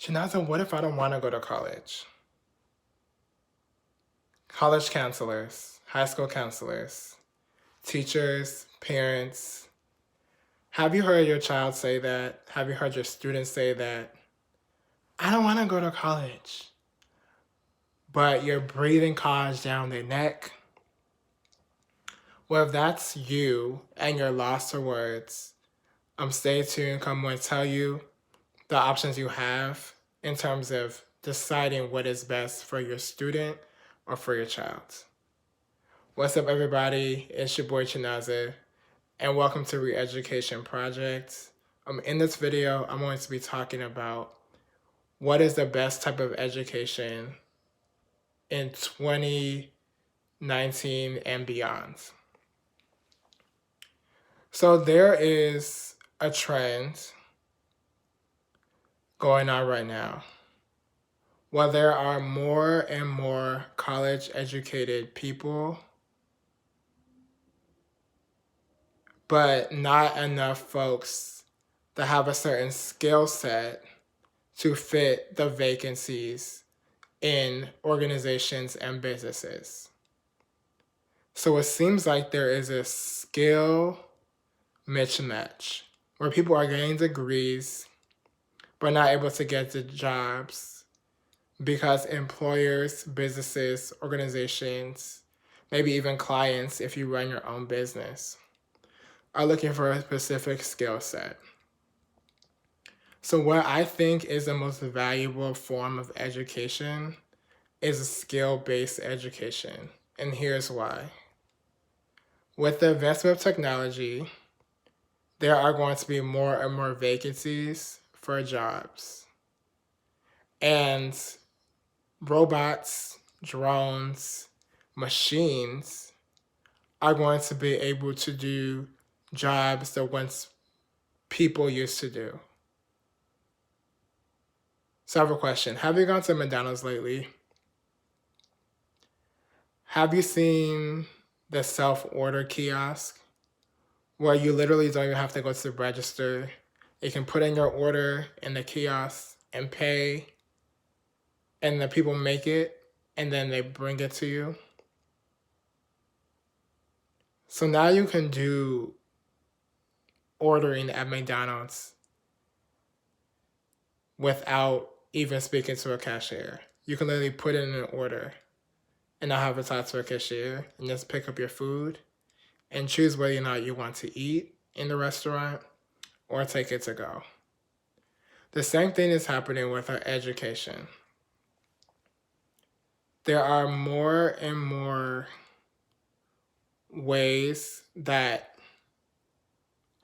Shanaza, what if I don't want to go to college? College counselors, high school counselors, teachers, parents. Have you heard your child say that? Have you heard your students say that? I don't want to go to college. But you're breathing college down their neck. Well, if that's you and you're lost for words, stay tuned. I'm going to tell you the options you have in terms of deciding what is best for your student or for your child. What's up, everybody? It's your boy Chinaza, and welcome to Re-Education Project. In this video, I'm going to be talking about what is the best type of education in 2019 and beyond. So there is a trend going on right now where there are more and more college educated people, but not enough folks that have a certain skill set to fit the vacancies in organizations and businesses. So it seems like there is a skill mismatch where people are getting degrees but not able to get the jobs because employers, businesses, organizations, maybe even clients, if you run your own business, are looking for a specific skill set. So what I think is the most valuable form of education is a skill-based education. And here's why. With the advancement of technology, there are going to be more and more vacancies for jobs. And robots, drones, machines are going to be able to do jobs that once people used to do. So I have a question. Have you gone to McDonald's lately? Have you seen the self-order kiosk where you literally don't even have to go to the register? You can put in your order in the kiosk and pay, and the people make it, and then they bring it to you. So now you can do ordering at McDonald's without even speaking to a cashier. You can literally put in an order and not have to talk to a cashier and just pick up your food and choose whether or not you want to eat in the restaurant or take it to go. The same thing is happening with our education. There are more and more ways that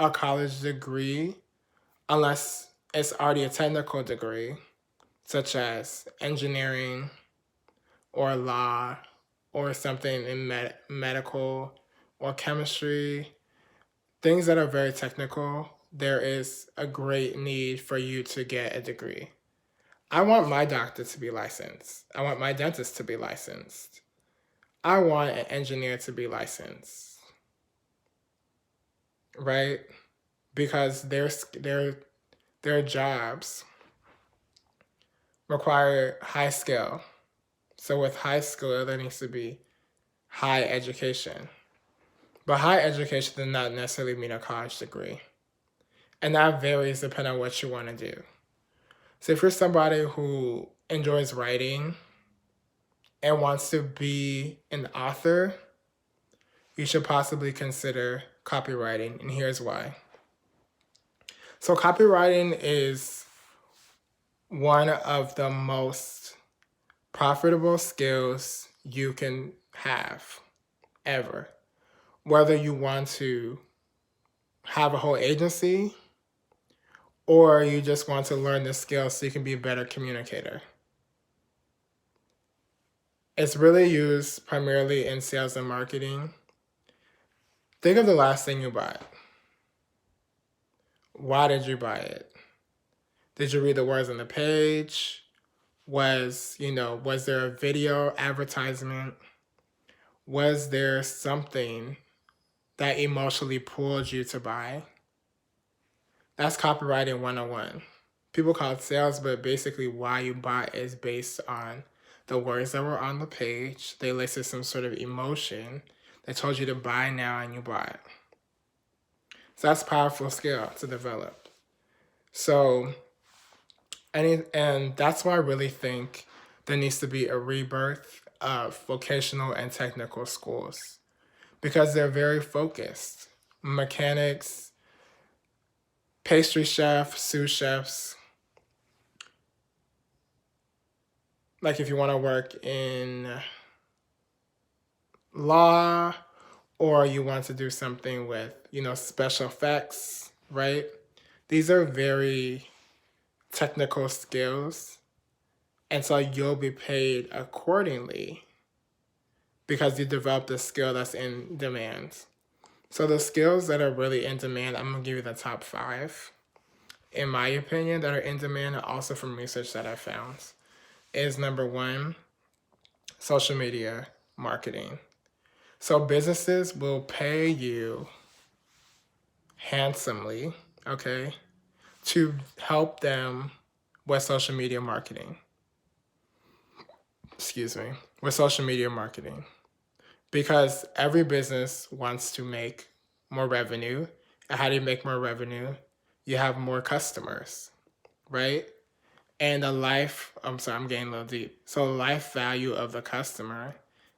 a college degree, unless it's already a technical degree, such as engineering or law or something in medical or chemistry, things that are very technical, there is a great need for you to get a degree. I want my doctor to be licensed. I want my dentist to be licensed. I want an engineer to be licensed, right? Because their jobs require high skill. So with high skill, there needs to be high education. But high education does not necessarily mean a college degree. And that varies depending on what you want to do. So if you're somebody who enjoys writing and wants to be an author, you should possibly consider copywriting, and here's why. So copywriting is one of the most profitable skills you can have ever. Whether you want to have a whole agency or you just want to learn the skill so you can be a better communicator. It's really used primarily in sales and marketing. Think of the last thing you bought. Why did you buy it? Did you read the words on the page? Was there a video advertisement? Was there something that emotionally pulled you to buy? That's copywriting 101. people call it sales, but basically why you bought is based on the words that were on the page. They listed some sort of emotion. They told you to buy now and you bought. So that's a powerful skill to develop. So, and that's why I really think there needs to be a rebirth of vocational and technical schools because they're very focused. Mechanics, pastry chefs, sous chefs. Like if you want to work in law or you want to do something with, special effects, right? These are very technical skills. And so you'll be paid accordingly because you developed a skill that's in demand. So the skills that are really in demand, I'm going to give you the top 5, in my opinion, that are in demand, and also from research that I found, is number 1, social media marketing. So businesses will pay you handsomely, okay, to help them with social media marketing. With social media marketing. Because every business wants to make more revenue. And how do you make more revenue? You have more customers, right? And I'm getting a little deep. So the life value of the customer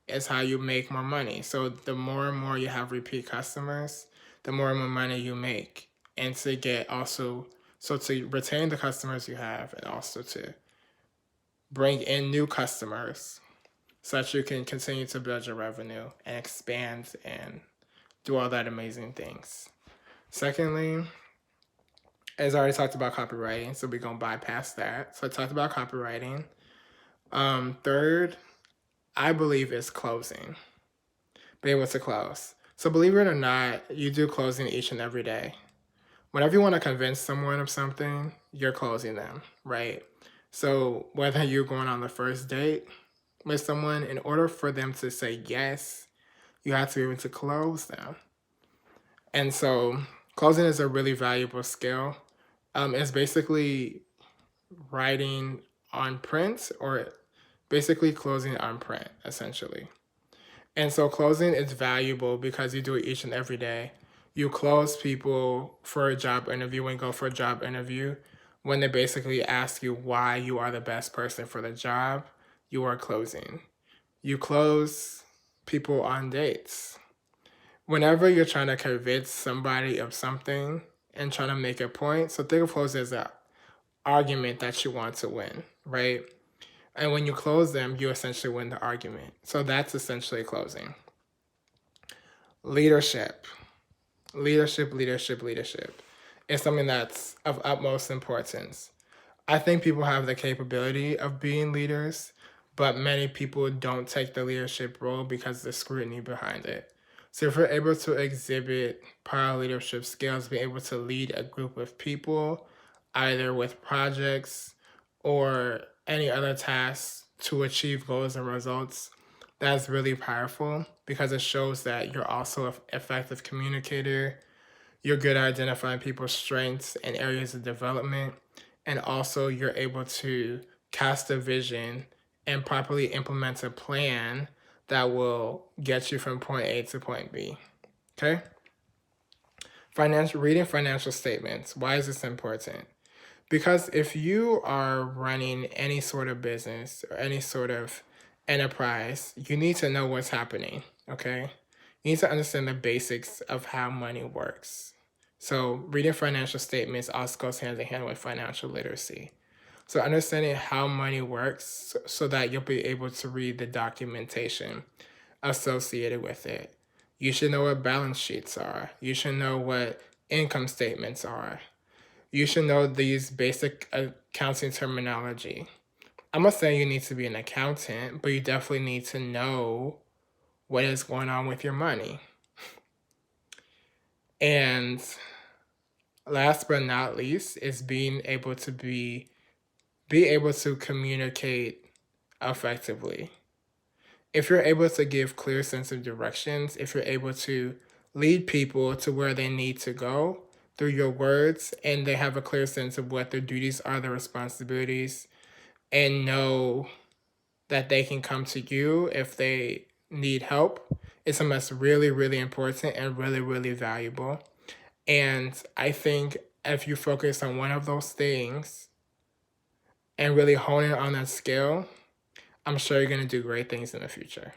is how you make more money. So the more and more you have repeat customers, the more and more money you make. And to retain the customers you have and also to bring in new customers so that you can continue to build your revenue and expand and do all that amazing things. Secondly, as I already talked about copywriting, so we're going to bypass that. So I talked about copywriting. Third, I believe is closing. Be able to close. So believe it or not, you do closing each and every day. Whenever you want to convince someone of something, you're closing them, right? So whether you're going on the first date with someone, in order for them to say yes, you have to be able to close them. And so closing is a really valuable skill. It's basically writing on print or basically closing on print, essentially. And so closing is valuable because you do it each and every day. You close people for a job interview and go for a job interview. When they basically ask you why you are the best person for the job, you are closing. You close people on dates. Whenever you're trying to convince somebody of something and trying to make a point, so think of closing as an argument that you want to win, right? And when you close them, you essentially win the argument. So that's essentially closing. Leadership. Leadership is something that's of utmost importance. I think people have the capability of being leaders, but many people don't take the leadership role because of the scrutiny behind it. So if you're able to exhibit prior leadership skills, be able to lead a group of people, either with projects or any other tasks to achieve goals and results, that's really powerful because it shows that you're also an effective communicator, you're good at identifying people's strengths and areas of development, and also you're able to cast a vision and properly implement a plan that will get you from point A to point B. Okay? Reading financial statements. Why is this important? Because if you are running any sort of business or any sort of enterprise, you need to know what's happening, okay? You need to understand the basics of how money works. So reading financial statements also goes hand in hand with financial literacy. So understanding how money works so that you'll be able to read the documentation associated with it. You should know what balance sheets are. You should know what income statements are. You should know these basic accounting terminology. I'm not saying you need to be an accountant, but you definitely need to know what is going on with your money. And last but not least is being able to communicate effectively. If you're able to give clear sense of directions, if you're able to lead people to where they need to go, through your words, and they have a clear sense of what their duties are, their responsibilities, and know that they can come to you if they need help, is something that's really, really important and really, really valuable. And I think if you focus on one of those things and really hone in on that skill, I'm sure you're going to do great things in the future.